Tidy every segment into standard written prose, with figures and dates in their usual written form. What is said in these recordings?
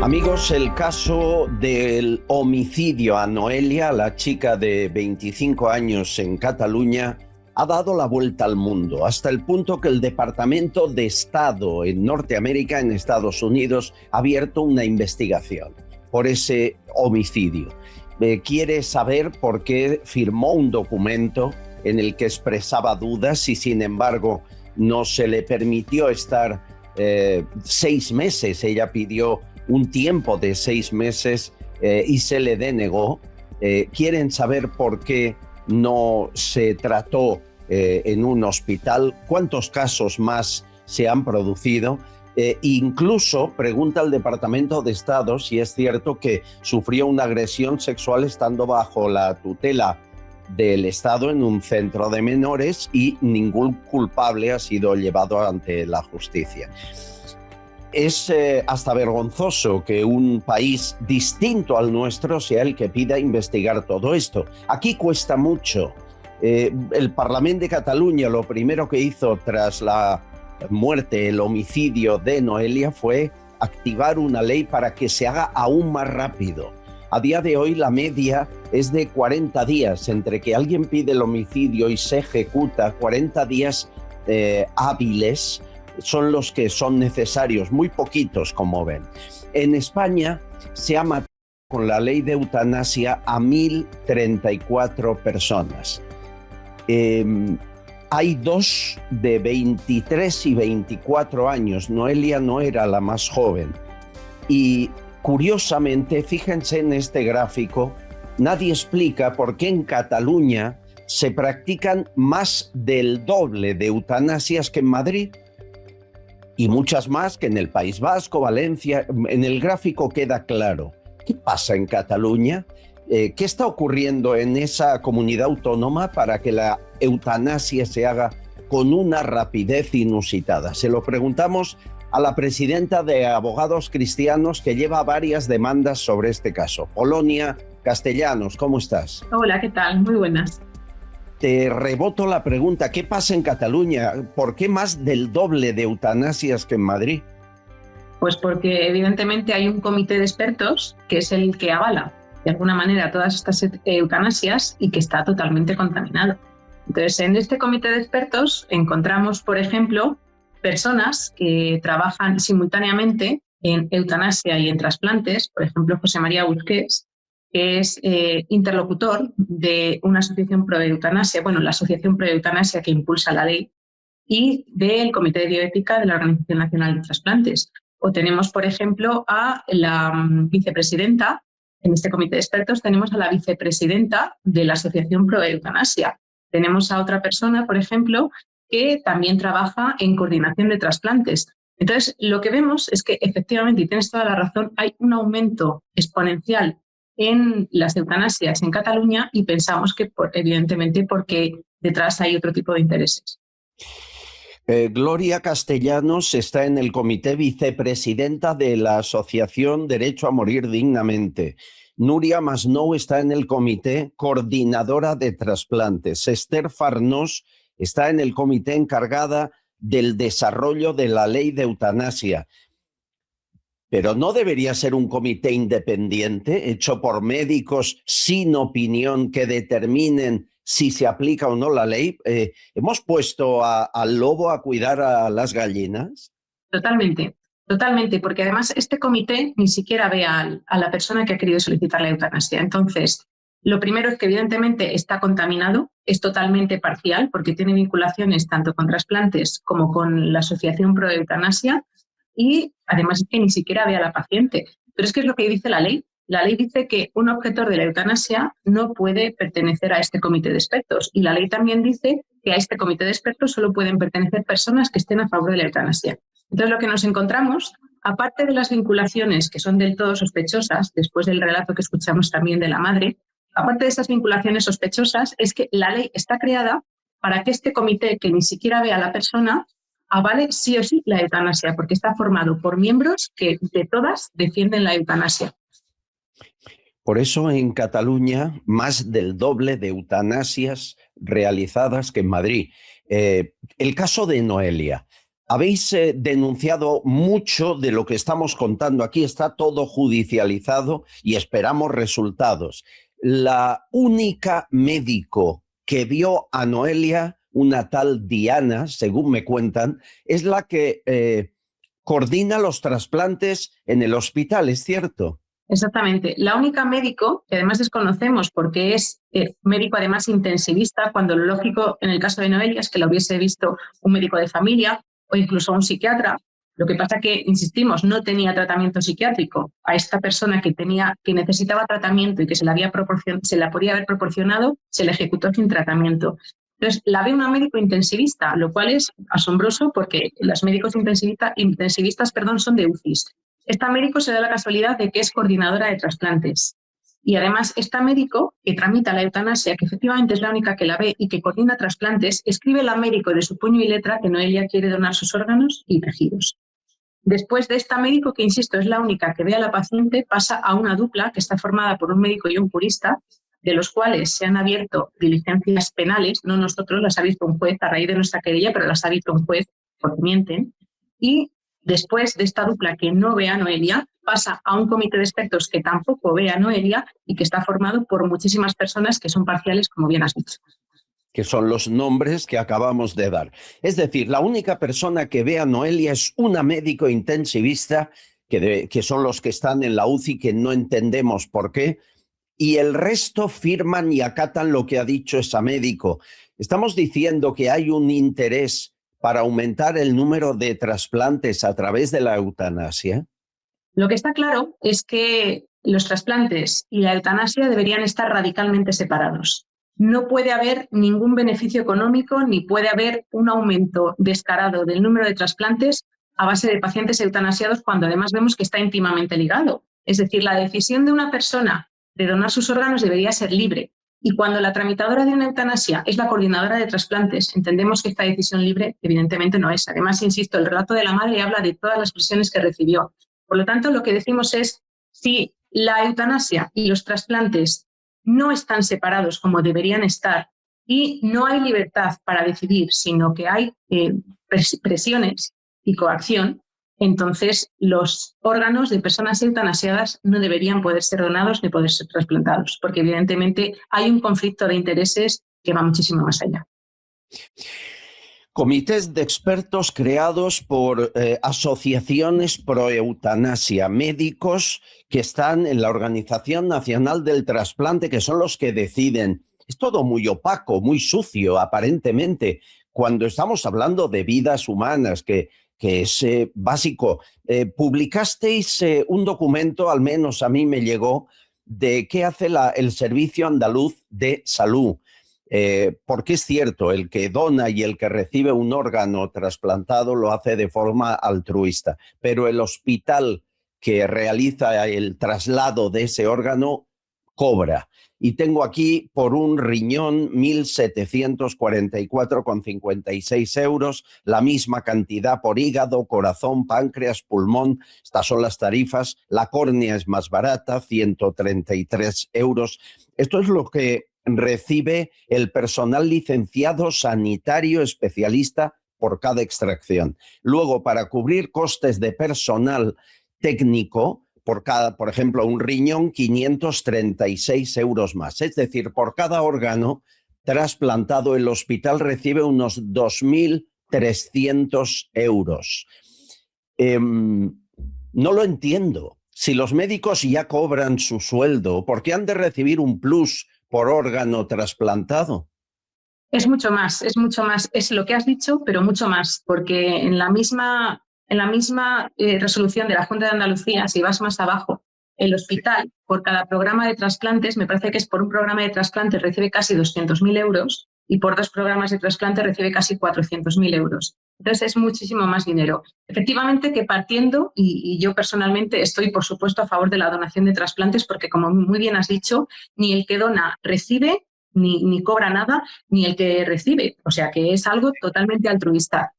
Amigos, el caso del homicidio a Noelia, la chica de 25 años en Cataluña, ha dado la vuelta al mundo, hasta el punto que el Departamento de Estado en Norteamérica, en Estados Unidos, ha abierto una investigación por ese homicidio. Quiere saber por qué firmó un documento en el que expresaba dudas y, sin embargo, no se le permitió estar 6 meses. Ella pidió un tiempo de 6 meses y se le denegó. Quieren saber por qué no se trató en un hospital, cuántos casos más se han producido. Incluso pregunta al Departamento de Estado si es cierto que sufrió una agresión sexual estando bajo la tutela del Estado en un centro de menores y ningún culpable ha sido llevado ante la justicia. Es hasta vergonzoso que un país distinto al nuestro sea el que pida investigar todo esto. Aquí cuesta mucho. El Parlamento de Cataluña lo primero que hizo tras la muerte, el homicidio de Noelia, fue activar una ley para que se haga aún más rápido. A día de hoy la media es de 40 días, entre que alguien pide el homicidio y se ejecuta. 40 días hábiles son los que son necesarios, muy poquitos, como ven. En España se ha matado con la ley de eutanasia a 1.034 personas. Hay 2 de 23 y 24 años. Noelia no era la más joven. Y curiosamente, fíjense en este gráfico, nadie explica por qué en Cataluña se practican más del doble de eutanasias que en Madrid y muchas más que en el País Vasco, Valencia. En el gráfico queda claro. ¿Qué pasa en Cataluña? ¿Qué está ocurriendo en esa comunidad autónoma para que la eutanasia se haga con una rapidez inusitada? Se lo preguntamos a la presidenta de Abogados Cristianos, que lleva varias demandas sobre este caso. Polonia Castellanos, ¿cómo estás? Hola, ¿qué tal? Muy buenas. Te reboto la pregunta, ¿qué pasa en Cataluña? ¿Por qué más del doble de eutanasias que en Madrid? Pues porque evidentemente hay un comité de expertos que es el que avala de alguna manera todas estas eutanasias y que está totalmente contaminado. Entonces, en este comité de expertos encontramos, por ejemplo, personas que trabajan simultáneamente en eutanasia y en trasplantes. Por ejemplo, José María Busquets, que es interlocutor de una asociación pro eutanasia, bueno, la asociación pro eutanasia que impulsa la ley, y del Comité de Bioética de la Organización Nacional de Trasplantes. O tenemos, por ejemplo, a la vicepresidenta. En este comité de expertos tenemos a la vicepresidenta de la Asociación Pro Eutanasia. Tenemos a otra persona, por ejemplo, que también trabaja en coordinación de trasplantes. Entonces, lo que vemos es que efectivamente, y tienes toda la razón, hay un aumento exponencial en las eutanasias en Cataluña y pensamos que, evidentemente, porque detrás hay otro tipo de intereses. Gloria Castellanos está en el comité, vicepresidenta de la Asociación Derecho a Morir Dignamente. Núria Masnou está en el comité, coordinadora de trasplantes. Esther Farnós está en el comité encargada del desarrollo de la ley de eutanasia. Pero ¿no debería ser un comité independiente, hecho por médicos sin opinión, que determinen si se aplica o no la ley? ¿Hemos puesto al lobo a cuidar a las gallinas? Totalmente, totalmente, porque además este comité ni siquiera ve a la persona que ha querido solicitar la eutanasia. Entonces, lo primero es que evidentemente está contaminado, es totalmente parcial, porque tiene vinculaciones tanto con trasplantes como con la Asociación Pro Eutanasia, y además es que ni siquiera ve a la paciente. Pero es que es lo que dice la ley. La ley dice que un objetor de la eutanasia no puede pertenecer a este comité de expertos, y la ley también dice que a este comité de expertos solo pueden pertenecer personas que estén a favor de la eutanasia. Entonces, lo que nos encontramos, aparte de las vinculaciones que son del todo sospechosas, después del relato que escuchamos también de la madre, aparte de esas vinculaciones sospechosas, es que la ley está creada para que este comité, que ni siquiera ve a la persona, avale sí o sí la eutanasia, porque está formado por miembros que de todas defienden la eutanasia. Por eso en Cataluña más del doble de eutanasias realizadas que en Madrid. El caso de Noelia. habéis denunciado mucho de lo que estamos contando aquí, está todo judicializado y esperamos resultados. La única médico que vio a Noelia, una tal Diana, según me cuentan, es la que coordina los trasplantes en el hospital, ¿es cierto? Exactamente. La única médico, que además desconocemos porque es médico además intensivista, cuando lo lógico en el caso de Noelia es que lo hubiese visto un médico de familia o incluso un psiquiatra. Lo que pasa que, insistimos, no tenía tratamiento psiquiátrico. A esta persona que necesitaba tratamiento y que se la podía haber proporcionado, se le ejecutó sin tratamiento. Entonces, la ve una médico intensivista, lo cual es asombroso porque los médicos intensivistas son de UCIs. Esta médico se da la casualidad de que es coordinadora de trasplantes. Y además, esta médico que tramita la eutanasia, que efectivamente es la única que la ve y que coordina trasplantes, escribe la médico de su puño y letra que Noelia quiere donar sus órganos y tejidos. Después de esta médico, que insisto es la única que ve a la paciente, pasa a una dupla que está formada por un médico y un jurista, de los cuales se han abierto diligencias penales, no nosotros, las ha visto un juez a raíz de nuestra querella, pero las ha visto un juez porque mienten. Y después de esta dupla que no ve a Noelia, pasa a un comité de expertos que tampoco ve a Noelia y que está formado por muchísimas personas que son parciales, como bien has dicho. Que son los nombres que acabamos de dar. Es decir, la única persona que ve a Noelia es una médico intensivista, que son los que están en la UCI, que no entendemos por qué, y el resto firman y acatan lo que ha dicho esa médico. Estamos diciendo que hay un interés para aumentar el número de trasplantes a través de la eutanasia. Lo que está claro es que los trasplantes y la eutanasia deberían estar radicalmente separados. No puede haber ningún beneficio económico ni puede haber un aumento descarado del número de trasplantes a base de pacientes eutanasiados cuando además vemos que está íntimamente ligado. Es decir, la decisión de una persona de donar sus órganos debería ser libre. Y cuando la tramitadora de una eutanasia es la coordinadora de trasplantes, entendemos que esta decisión libre evidentemente no es. Además, insisto, el relato de la madre habla de todas las presiones que recibió. Por lo tanto, lo que decimos es, si la eutanasia y los trasplantes no están separados como deberían estar y no hay libertad para decidir, sino que hay presiones y coacción, entonces los órganos de personas eutanasiadas no deberían poder ser donados ni poder ser trasplantados, porque evidentemente hay un conflicto de intereses que va muchísimo más allá. Comités de expertos creados por asociaciones pro eutanasia, médicos que están en la Organización Nacional del Trasplante, que son los que deciden. Es todo muy opaco, muy sucio, aparentemente, cuando estamos hablando de vidas humanas, que es básico. Publicasteis un documento, al menos a mí me llegó, de qué hace el Servicio Andaluz de Salud. Porque es cierto, el que dona y el que recibe un órgano trasplantado lo hace de forma altruista, pero el hospital que realiza el traslado de ese órgano cobra. Y tengo aquí por un riñón 1.744,56 euros, la misma cantidad por hígado, corazón, páncreas, pulmón. Estas son las tarifas. La córnea es más barata, 133 euros. Esto es lo que recibe el personal licenciado sanitario especialista por cada extracción. Luego, para cubrir costes de personal técnico, por ejemplo, un riñón, 536 euros más. Es decir, por cada órgano trasplantado, el hospital recibe unos 2.300 euros. No lo entiendo. Si los médicos ya cobran su sueldo, ¿por qué han de recibir un plus por órgano trasplantado? Es mucho más, es lo que has dicho, pero mucho más, porque en la misma resolución de la Junta de Andalucía, si vas más abajo, el hospital, por cada programa de trasplantes, me parece que es por un programa de trasplantes recibe casi 200.000 euros y por 2 programas de trasplantes recibe casi 400.000 euros. Entonces es muchísimo más dinero. Efectivamente que partiendo, y yo personalmente estoy por supuesto a favor de la donación de trasplantes porque como muy bien has dicho, ni el que dona recibe, ni cobra nada, ni el que recibe. O sea que es algo totalmente altruista.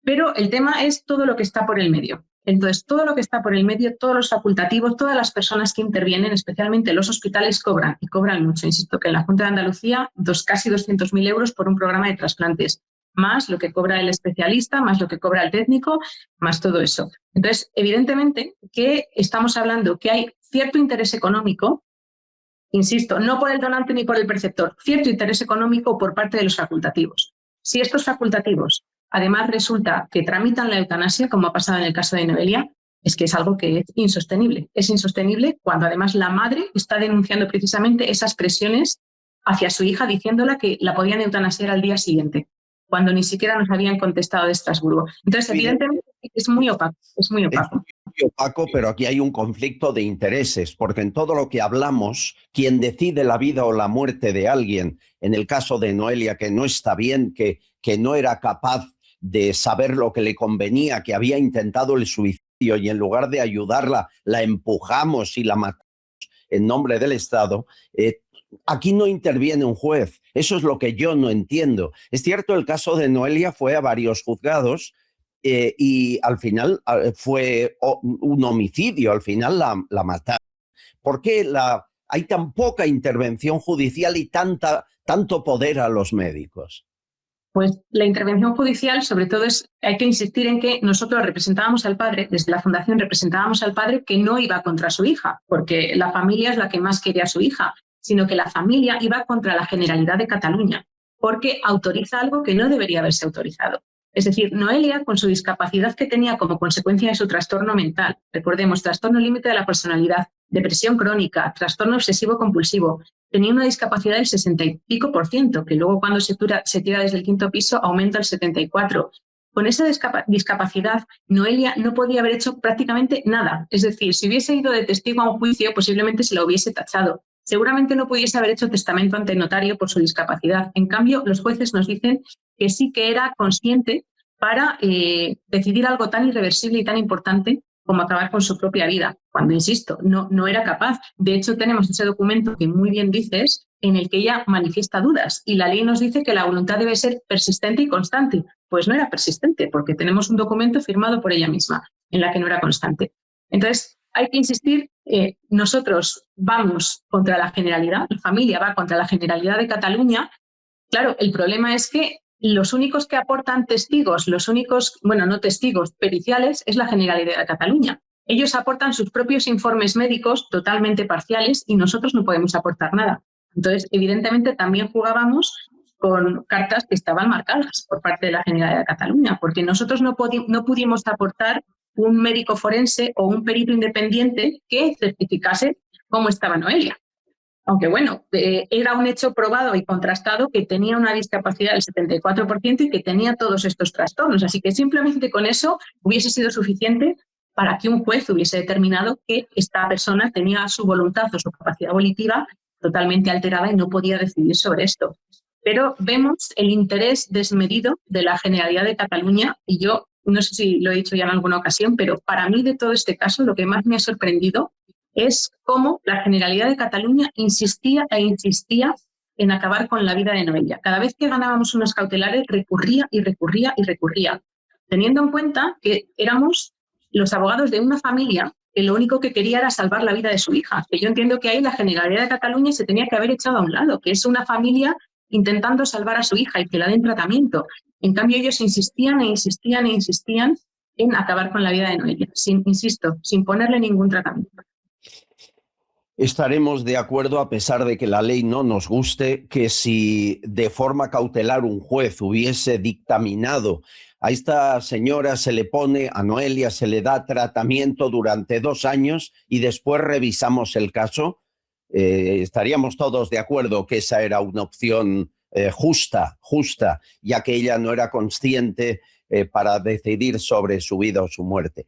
Pero el tema es todo lo que está por el medio. Entonces, todo lo que está por el medio, todos los facultativos, todas las personas que intervienen, especialmente los hospitales, cobran, y cobran mucho. Insisto que en la Junta de Andalucía, casi 200.000 euros por un programa de trasplantes. más lo que cobra el especialista, más lo que cobra el técnico, más todo eso. Entonces, evidentemente que estamos hablando que hay cierto interés económico, insisto, no por el donante ni por el preceptor, cierto interés económico por parte de los facultativos. Si estos facultativos además resulta que tramitan la eutanasia, como ha pasado en el caso de Noelia, es que es algo que es insostenible. Es insostenible cuando además la madre está denunciando precisamente esas presiones hacia su hija, diciéndola que la podían eutanasiar al día siguiente, cuando ni siquiera nos habían contestado de Estrasburgo. Entonces, evidentemente, es muy opaco, es muy Es opaco. muy opaco, pero aquí hay un conflicto de intereses, porque en todo lo que hablamos, quien decide la vida o la muerte de alguien, en el caso de Noelia, que no está bien, que no era capaz de saber lo que le convenía, que había intentado el suicidio y en lugar de ayudarla, la empujamos y la matamos en nombre del Estado, aquí no interviene un juez. Eso es lo que yo no entiendo. Es cierto, el caso de Noelia fue a varios juzgados y al final fue un homicidio, al final la mataron. ¿Por qué hay tan poca intervención judicial y tanto poder a los médicos? Pues la intervención judicial, sobre todo, hay que insistir en que nosotros representábamos al padre, desde la Fundación representábamos al padre que no iba contra su hija, porque la familia es la que más quería a su hija, sino que la familia iba contra la Generalidad de Cataluña, porque autoriza algo que no debería haberse autorizado. Es decir, Noelia, con su discapacidad que tenía como consecuencia de su trastorno mental, recordemos, trastorno límite de la personalidad, depresión crónica, trastorno obsesivo-compulsivo, tenía una discapacidad del 60 y pico %, que luego cuando se tira desde el 5º piso aumenta al 74%. Con esa discapacidad, Noelia no podía haber hecho prácticamente nada. Es decir, si hubiese ido de testigo a un juicio, posiblemente se la hubiese tachado. Seguramente no pudiese haber hecho testamento ante notario por su discapacidad. En cambio, los jueces nos dicen que sí que era consciente para decidir algo tan irreversible y tan importante como acabar con su propia vida, cuando, insisto, no era capaz. De hecho, tenemos ese documento que muy bien dices, en el que ella manifiesta dudas, y la ley nos dice que la voluntad debe ser persistente y constante. Pues no era persistente, porque tenemos un documento firmado por ella misma, en la que no era constante. Entonces, hay que insistir, nosotros vamos contra la Generalidad, la familia va contra la Generalidad de Cataluña. Claro, el problema es que los únicos que aportan testigos, no testigos, periciales, es la Generalidad de Cataluña. Ellos aportan sus propios informes médicos totalmente parciales y nosotros no podemos aportar nada. Entonces, evidentemente, también jugábamos con cartas que estaban marcadas por parte de la Generalidad de Cataluña, porque nosotros no pudimos aportar un médico forense o un perito independiente que certificase cómo estaba Noelia. Aunque bueno, era un hecho probado y contrastado que tenía una discapacidad del 74% y que tenía todos estos trastornos. Así que simplemente con eso hubiese sido suficiente para que un juez hubiese determinado que esta persona tenía su voluntad o su capacidad volitiva totalmente alterada y no podía decidir sobre esto. Pero vemos el interés desmedido de la Generalidad de Cataluña, y yo no sé si lo he dicho ya en alguna ocasión, pero para mí de todo este caso lo que más me ha sorprendido es cómo la Generalidad de Cataluña insistía e insistía en acabar con la vida de Noelia. Cada vez que ganábamos unos cautelares recurría y recurría y recurría, teniendo en cuenta que éramos los abogados de una familia que lo único que quería era salvar la vida de su hija. Que yo entiendo que ahí la Generalidad de Cataluña se tenía que haber echado a un lado, que es una familia intentando salvar a su hija y que la den tratamiento. En cambio, ellos insistían e insistían e insistían en acabar con la vida de Noelia, sin ponerle ningún tratamiento. Estaremos de acuerdo, a pesar de que la ley no nos guste, que si de forma cautelar un juez hubiese dictaminado a esta señora, se le pone, a Noelia se le da tratamiento durante 2 años y después revisamos el caso, estaríamos todos de acuerdo que esa era una opción justa, ya que ella no era consciente para decidir sobre su vida o su muerte.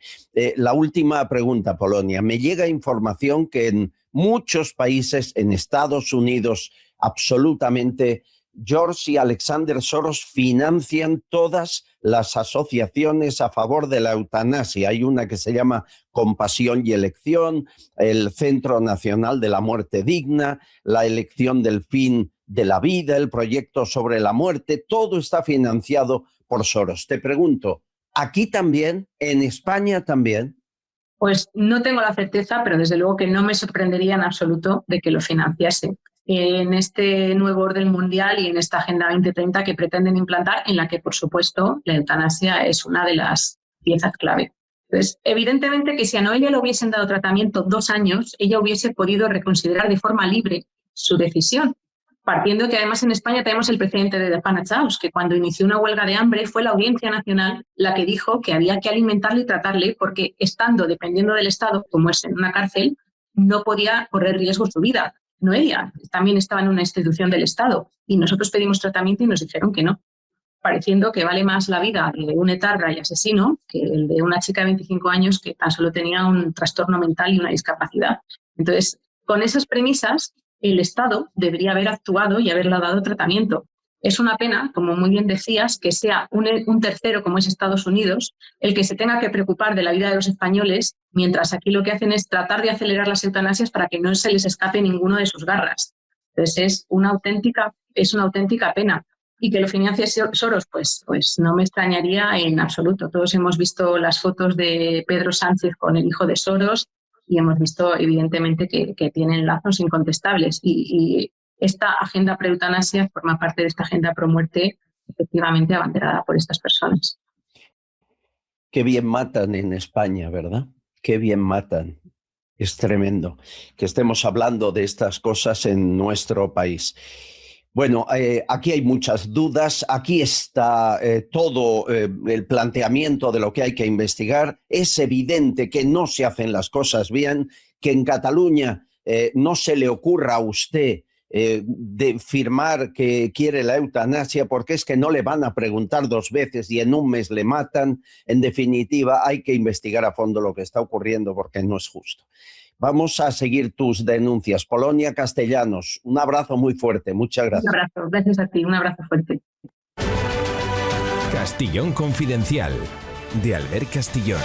La última pregunta, Polonia. Me llega información que en muchos países, en Estados Unidos, absolutamente, George y Alexander Soros financian todas las asociaciones a favor de la eutanasia. Hay una que se llama Compasión y Elección, el Centro Nacional de la Muerte Digna, la Elección del Fin de la Vida, el Proyecto sobre la Muerte. Todo está financiado por Soros. Te pregunto, ¿aquí también? ¿En España también? Pues no tengo la certeza, pero desde luego que no me sorprendería en absoluto de que lo financiase. en este nuevo orden mundial y en esta Agenda 2030 que pretenden implantar, en la que, por supuesto, la eutanasia es una de las piezas clave. Entonces, evidentemente que si a Noelia le hubiesen dado tratamiento 2 años, ella hubiese podido reconsiderar de forma libre su decisión, partiendo que además en España tenemos el precedente de Pana Chaos, que cuando inició una huelga de hambre fue la Audiencia Nacional la que dijo que había que alimentarle y tratarle porque estando, dependiendo del Estado, como es en una cárcel, no podía correr riesgo su vida. Noelia también estaba en una institución del Estado y nosotros pedimos tratamiento y nos dijeron que no, pareciendo que vale más la vida de un etarra y asesino que el de una chica de 25 años que tan solo tenía un trastorno mental y una discapacidad. Entonces, con esas premisas, el Estado debería haber actuado y haberle dado tratamiento. Es una pena, como muy bien decías, que sea un tercero, como es Estados Unidos, el que se tenga que preocupar de la vida de los españoles, mientras aquí lo que hacen es tratar de acelerar las eutanasias para que no se les escape ninguno de sus garras. Entonces es una auténtica pena. Y que lo financie Soros, pues no me extrañaría en absoluto. Todos hemos visto las fotos de Pedro Sánchez con el hijo de Soros y hemos visto evidentemente que tienen lazos incontestables. Y esta agenda pre-eutanasia forma parte de esta agenda pro-muerte efectivamente abanderada por estas personas. Qué bien matan en España, ¿verdad? Qué bien matan. Es tremendo que estemos hablando de estas cosas en nuestro país. Bueno, aquí hay muchas dudas, aquí está todo el planteamiento de lo que hay que investigar. Es evidente que no se hacen las cosas bien, que en Cataluña no se le ocurra a usted de firmar que quiere la eutanasia porque es que no le van a preguntar 2 veces y en un mes le matan. En definitiva, hay que investigar a fondo lo que está ocurriendo porque no es justo. Vamos a seguir tus denuncias. Polonia Castellanos, un abrazo muy fuerte. Muchas gracias. Un abrazo, gracias a ti, un abrazo fuerte. Castillón Confidencial, de Albert Castillón.